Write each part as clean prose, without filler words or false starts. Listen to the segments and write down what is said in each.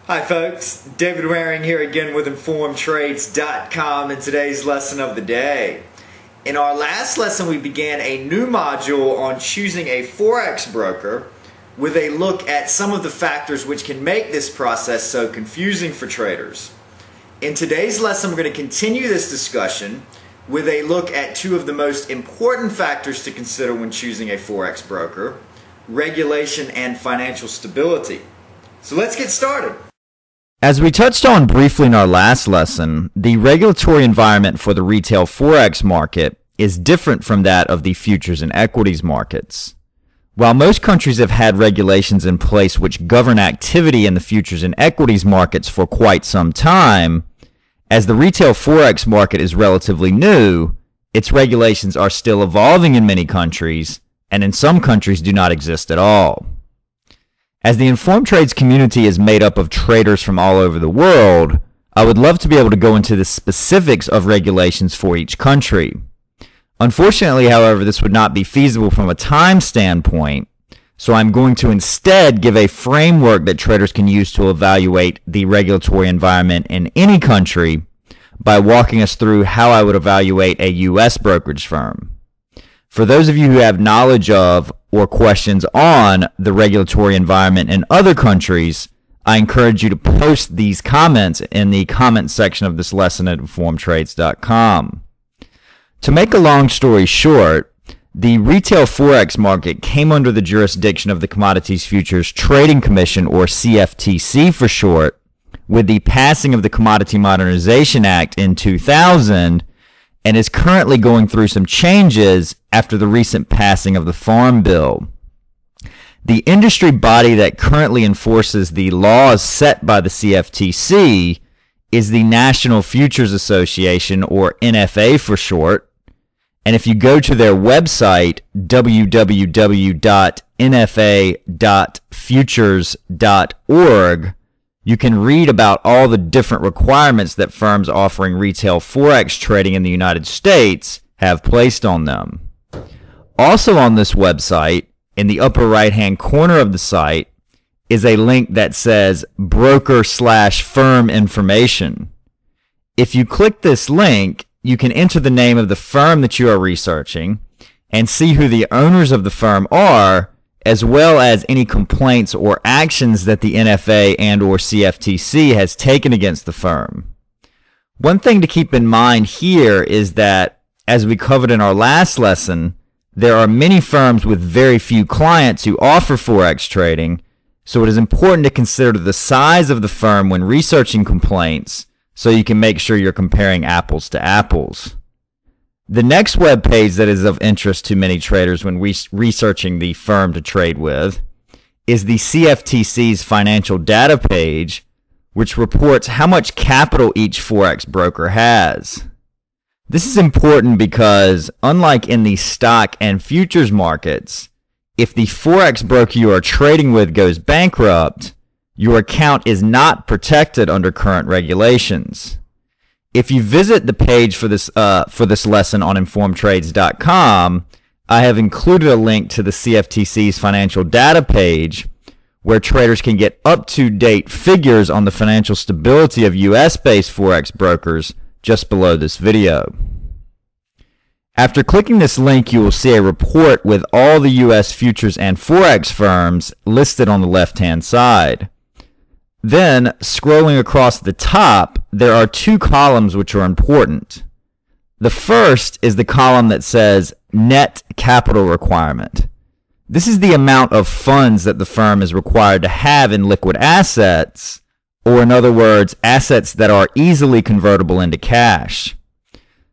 Hi folks, David Waring here again with InformedTrades.com and today's lesson of the day. In our last lesson we began a new module on choosing a Forex broker with a look at some of the factors which can make this process so confusing for traders. In today's lesson we're going to continue this discussion with a look at two of the most important factors to consider when choosing a Forex broker: regulation and financial stability. So let's get started. As we touched on briefly in our last lesson, the regulatory environment for the retail Forex market is different from that of the futures and equities markets. While most countries have had regulations in place which govern activity in the futures and equities markets for quite some time, as the retail Forex market is relatively new, its regulations are still evolving in many countries, and in some countries do not exist at all. As the Informed Trades community is made up of traders from all over the world, I would love to be able to go into the specifics of regulations for each country. Unfortunately, however, this would not be feasible from a time standpoint, so I'm going to instead give a framework that traders can use to evaluate the regulatory environment in any country by walking us through how I would evaluate a U.S. brokerage firm. For those of you who have knowledge of or questions on the regulatory environment in other countries, I encourage you to post these comments in the comment section of this lesson at InformedTrades.com. To make a long story short, the retail Forex market came under the jurisdiction of the Commodities Futures Trading Commission, or CFTC for short, with the passing of the Commodity Modernization Act in 2000, and is currently going through some changes after the recent passing of the Farm Bill. The industry body that currently enforces the laws set by the CFTC is the National Futures Association, or NFA for short. And if you go to their website, www.nfa.futures.org, you can read about all the different requirements that firms offering retail Forex trading in the United States have placed on them. Also on this website, in the upper right-hand corner of the site, is a link that says broker/firm information. If you click this link, you can enter the name of the firm that you are researching and see who the owners of the firm are, as well as any complaints or actions that the NFA and or CFTC has taken against the firm. One thing to keep in mind here is that, as we covered in our last lesson, there are many firms with very few clients who offer Forex trading, so it is important to consider the size of the firm when researching complaints so you can make sure you're comparing apples to apples. The next web page that is of interest to many traders when researching the firm to trade with is the CFTC's financial data page, which reports how much capital each Forex broker has. This is important because, unlike in the stock and futures markets, if the Forex broker you are trading with goes bankrupt, your account is not protected under current regulations. If you visit the page for this lesson on InformedTrades.com, I have included a link to the CFTC's financial data page where traders can get up-to-date figures on the financial stability of U.S.-based Forex brokers just below this video. After clicking this link, you will see a report with all the U.S. futures and Forex firms listed on the left-hand side. Then, scrolling across the top, there are two columns which are important. The first is the column that says Net Capital Requirement. This is the amount of funds that the firm is required to have in liquid assets, or in other words, assets that are easily convertible into cash.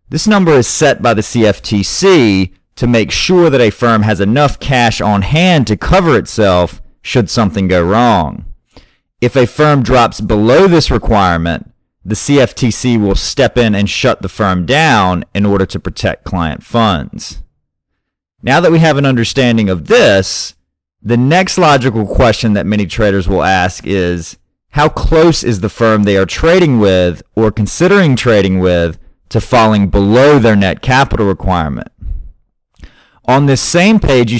This number is set by the CFTC to make sure that a firm has enough cash on hand to cover itself should something go wrong. If a firm drops below this requirement, the CFTC will step in and shut the firm down in order to protect client funds. Now that we have an understanding of this, the next logical question that many traders will ask is, how close is the firm they are trading with or considering trading with to falling below their net capital requirement? On this same page,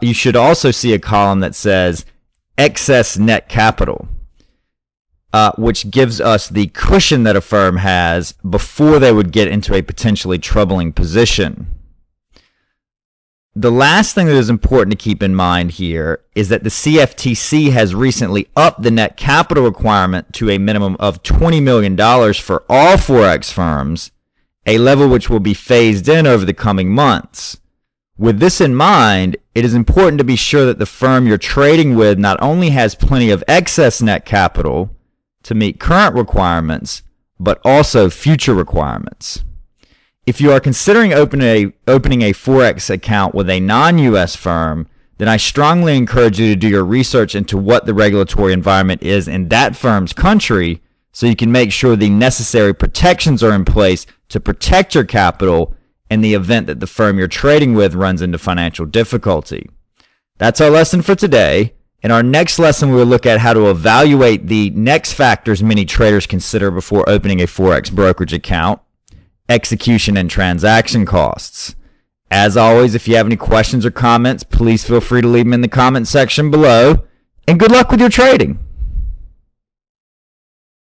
you should also see a column that says excess net capital. which gives us the cushion that a firm has before they would get into a potentially troubling position. The last thing that is important to keep in mind here is that the Cftc has recently upped the net capital requirement to a minimum of $20 million for all Forex firms, a level which will be phased in over the coming months. With this in mind, it is important to be sure that the firm you're trading with not only has plenty of excess net capital to meet current requirements, but also future requirements. If you are considering opening a Forex account with a non-US firm, then I strongly encourage you to do your research into what the regulatory environment is in that firm's country so you can make sure the necessary protections are in place to protect your capital in the event that the firm you're trading with runs into financial difficulty. That's our lesson for today. In our next lesson, we will look at how to evaluate the next factors many traders consider before opening a Forex brokerage account: execution and transaction costs. As always, if you have any questions or comments, please feel free to leave them in the comment section below. And good luck with your trading.